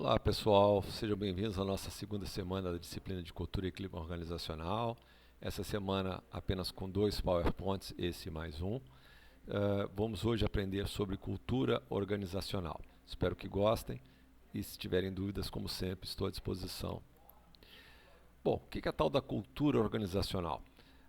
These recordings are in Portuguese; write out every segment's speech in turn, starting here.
Olá pessoal, sejam bem-vindos à nossa segunda semana da disciplina de Cultura e Clima Organizacional. Essa semana apenas com 2 PowerPoints, esse mais um. Vamos hoje aprender sobre cultura organizacional. Espero que gostem e se tiverem dúvidas, como sempre, estou à disposição. Bom, o que é a tal da cultura organizacional?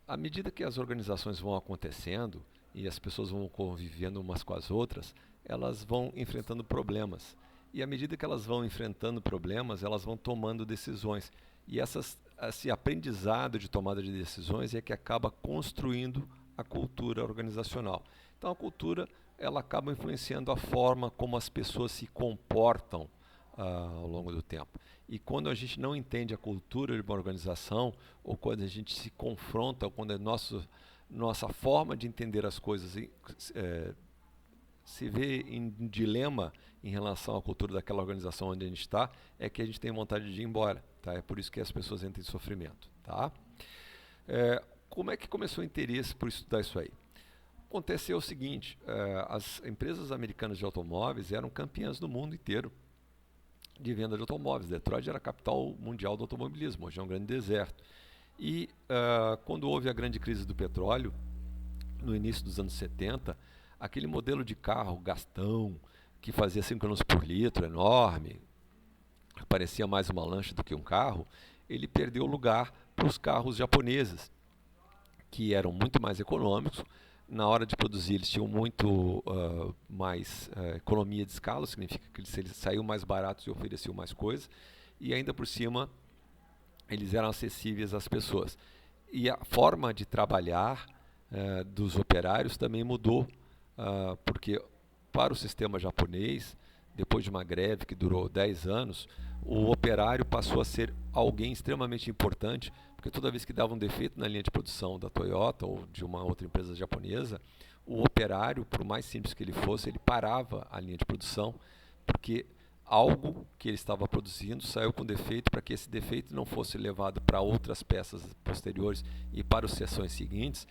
À medida que as organizações vão acontecendo e as pessoas vão convivendo umas com as outras, elas vão enfrentando problemas. E à medida que elas vão enfrentando problemas, elas vão tomando decisões. E esse aprendizado de tomada de decisões é que acaba construindo a cultura organizacional. Então a cultura ela acaba influenciando a forma como as pessoas se comportam ao longo do tempo. E quando a gente não entende a cultura de uma organização, ou quando a gente se confronta, ou quando nossa forma de entender as coisas se vê em dilema em relação à cultura daquela organização onde a gente está, é que a gente tem vontade de ir embora. Tá? É por isso que as pessoas entram em sofrimento. Tá? Como é que começou o interesse por estudar isso aí? Aconteceu o seguinte, as empresas americanas de automóveis eram campeãs no mundo inteiro de venda de automóveis. Detroit era a capital mundial do automobilismo, hoje é um grande deserto. E quando houve a grande crise do petróleo, no início dos anos 70, aquele modelo de carro gastão, que fazia 5 km por litro, enorme, parecia mais uma lancha do que um carro, ele perdeu lugar para os carros japoneses, que eram muito mais econômicos. Na hora de produzir, eles tinham muito mais economia de escala, significa que eles saíam mais baratos e ofereciam mais coisas, e ainda por cima, eles eram acessíveis às pessoas. E a forma de trabalhar dos operários também mudou, porque para o sistema japonês, depois de uma greve que durou 10 anos, o operário passou a ser alguém extremamente importante, porque toda vez que dava um defeito na linha de produção da Toyota ou de uma outra empresa japonesa, o operário, por mais simples que ele fosse, ele parava a linha de produção, porque algo que ele estava produzindo saiu com defeito, para que esse defeito não fosse levado para outras peças posteriores e para as seções seguintes,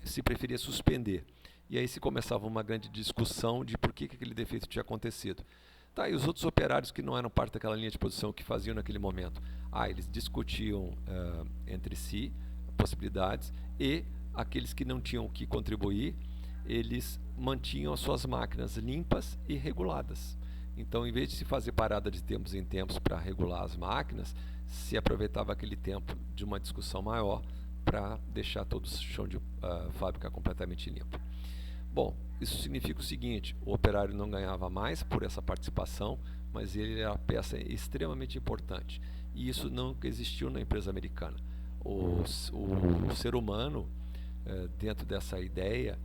se preferia suspender. E aí se começava uma grande discussão de por que aquele defeito tinha acontecido. Tá, e os outros operários que não eram parte daquela linha de produção, que faziam naquele momento? Eles discutiam entre si possibilidades, e aqueles que não tinham o que contribuir, eles mantinham as suas máquinas limpas e reguladas. Então, em vez de se fazer parada de tempos em tempos para regular as máquinas, se aproveitava aquele tempo de uma discussão maior para deixar todo o chão de fábrica completamente limpo. Bom, isso significa o seguinte: o operário não ganhava mais por essa participação, mas ele era uma peça extremamente importante. E isso não existiu na empresa americana. O ser humano, dentro dessa ideia,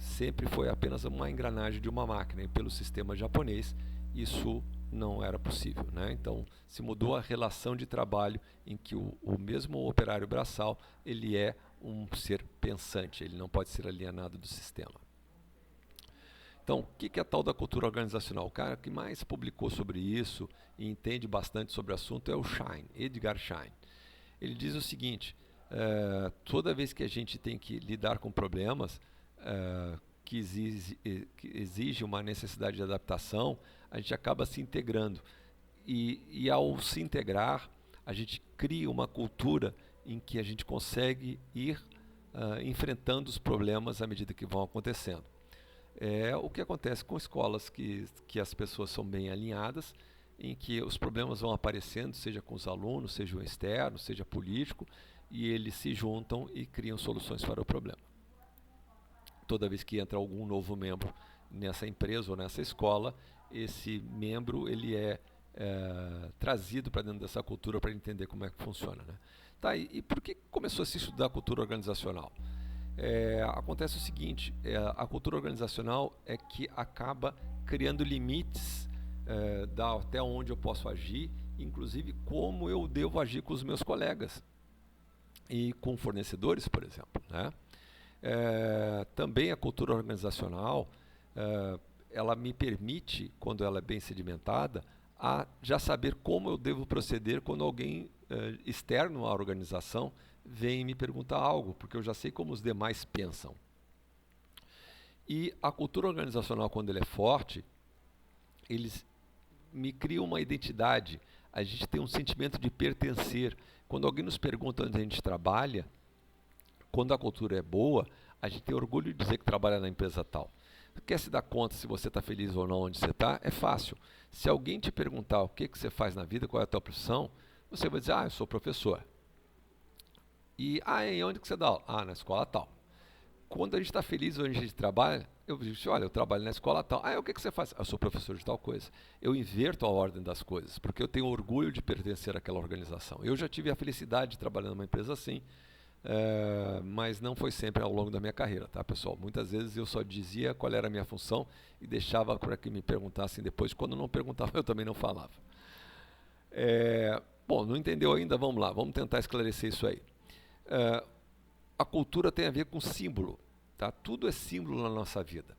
sempre foi apenas uma engrenagem de uma máquina, e pelo sistema japonês isso não era possível, né? Então se mudou a relação de trabalho, em que o mesmo operário braçal ele é um ser pensante, ele não pode ser alienado do sistema. Então, o que é a tal da cultura organizacional? O cara que mais publicou sobre isso e entende bastante sobre o assunto é o Schein, Edgar Schein. Ele diz o seguinte: toda vez que a gente tem que lidar com problemas que exige uma necessidade de adaptação, a gente acaba se integrando. E ao se integrar, a gente cria uma cultura em que a gente consegue ir enfrentando os problemas à medida que vão acontecendo. É o que acontece com escolas que as pessoas são bem alinhadas, em que os problemas vão aparecendo, seja com os alunos, seja o externo, seja político, e eles se juntam e criam soluções para o problema. Toda vez que entra algum novo membro nessa empresa ou nessa escola, esse membro ele é trazido para dentro dessa cultura para entender como é que funciona, né? Tá, e por que começou a se estudar a cultura organizacional? Acontece o seguinte: a cultura organizacional é que acaba criando limites até onde eu posso agir, inclusive como eu devo agir com os meus colegas e com fornecedores, por exemplo, né? Também a cultura organizacional ela me permite, quando ela é bem sedimentada, a já saber como eu devo proceder quando alguém externo à organização vem me perguntar algo, porque eu já sei como os demais pensam. E a cultura organizacional, quando ela é forte, eles me cria uma identidade, a gente tem um sentimento de pertencer. Quando alguém nos pergunta onde a gente trabalha, quando a cultura é boa, a gente tem orgulho de dizer que trabalha na empresa tal. Quer se dar conta se você está feliz ou não onde você está? É fácil. Se alguém te perguntar o que você faz na vida, qual é a tua profissão, você vai dizer, eu sou professor. E, e onde que você dá aula? Na escola tal. Quando a gente está feliz onde a gente trabalha, eu digo, olha, eu trabalho na escola tal. O que você faz? Eu sou professor de tal coisa. Eu inverto a ordem das coisas, porque eu tenho orgulho de pertencer àquela organização. Eu já tive a felicidade de trabalhar numa empresa assim, mas não foi sempre ao longo da minha carreira, tá, pessoal? Muitas vezes eu só dizia qual era a minha função e deixava para que me perguntassem depois. Quando não perguntavam, eu também não falava. Bom, não entendeu ainda? Vamos lá, vamos tentar esclarecer isso aí. A cultura tem a ver com símbolo, tá? Tudo é símbolo na nossa vida.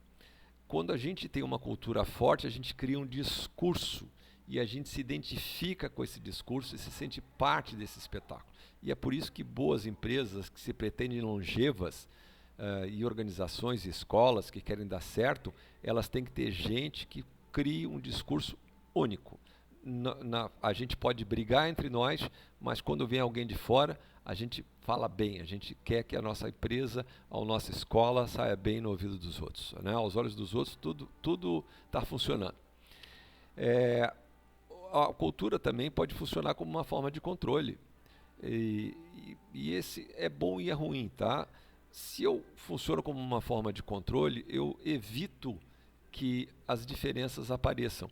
Quando a gente tem uma cultura forte, a gente cria um discurso e a gente se identifica com esse discurso e se sente parte desse espetáculo. E é por isso que boas empresas que se pretendem longevas e organizações e escolas que querem dar certo, elas têm que ter gente que crie um discurso único. A gente pode brigar entre nós, mas quando vem alguém de fora, a gente fala bem, a gente quer que a nossa empresa, a nossa escola saia bem no ouvido dos outros, né? Aos olhos dos outros, tudo está funcionando. A cultura também pode funcionar como uma forma de controle. E esse é bom e é ruim, tá? Se eu funciono como uma forma de controle, eu evito que as diferenças apareçam.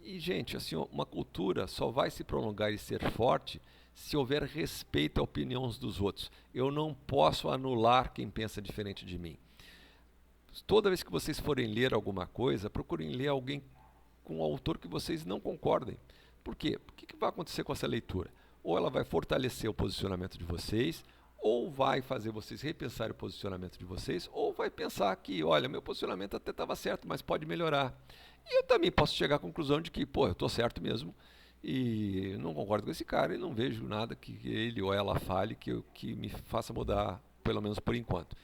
E, gente, assim, uma cultura só vai se prolongar e ser forte se houver respeito à opinião dos outros. Eu não posso anular quem pensa diferente de mim. Toda vez que vocês forem ler alguma coisa, procurem ler alguém com um autor que vocês não concordem. Por quê? O que vai acontecer com essa leitura? Ou ela vai fortalecer o posicionamento de vocês, ou vai fazer vocês repensar o posicionamento de vocês, ou vai pensar que, olha, meu posicionamento até estava certo, mas pode melhorar. E eu também posso chegar à conclusão de que, eu estou certo mesmo, e não concordo com esse cara e não vejo nada que ele ou ela fale que me faça mudar, pelo menos por enquanto.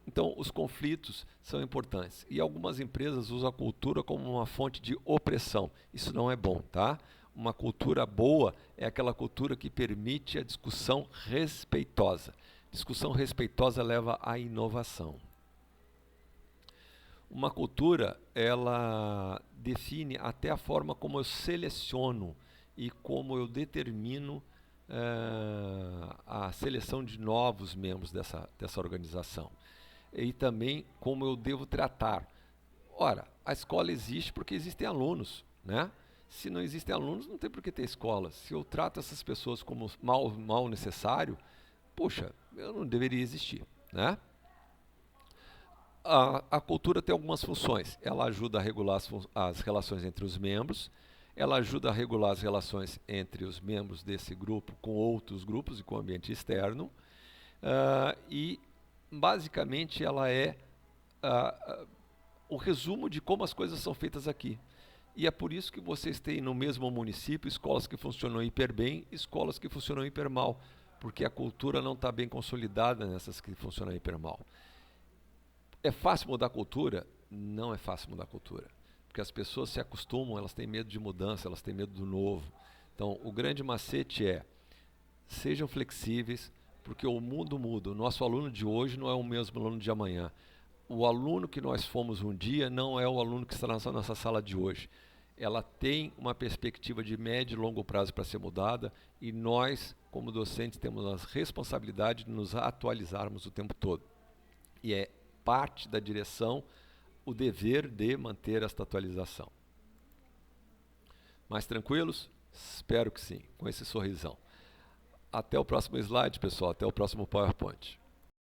Então, os conflitos são importantes. E algumas empresas usam a cultura como uma fonte de opressão. Isso não é bom, tá? Uma cultura boa é aquela cultura que permite a discussão respeitosa. Discussão respeitosa leva à inovação. Uma cultura, ela define até a forma como eu seleciono e como eu determino a seleção de novos membros dessa organização. E também como eu devo tratar. Ora, a escola existe porque existem alunos, né? Se não existem alunos, não tem por que ter escola. Se eu trato essas pessoas como mal necessário, puxa, eu não deveria existir, né? A cultura tem algumas funções. Ela ajuda a regular as relações entre os membros, ela ajuda a regular as relações entre os membros desse grupo com outros grupos e com o ambiente externo, e basicamente ela é o resumo de como as coisas são feitas aqui. E é por isso que vocês têm no mesmo município escolas que funcionam hiper bem e escolas que funcionam hiper mal, porque a cultura não está bem consolidada nessas que funcionam hiper mal. É fácil mudar a cultura? Não é fácil mudar a cultura, porque as pessoas se acostumam, elas têm medo de mudança, elas têm medo do novo. Então, o grande macete é, sejam flexíveis, porque o mundo muda. O nosso aluno de hoje não é o mesmo aluno de amanhã. O aluno que nós fomos um dia não é o aluno que está na nossa sala de hoje. Ela tem uma perspectiva de médio e longo prazo para ser mudada e nós, como docentes, temos a responsabilidade de nos atualizarmos o tempo todo. E é parte da direção o dever de manter esta atualização. Mais tranquilos? Espero que sim, com esse sorrisão. Até o próximo slide, pessoal, até o próximo PowerPoint.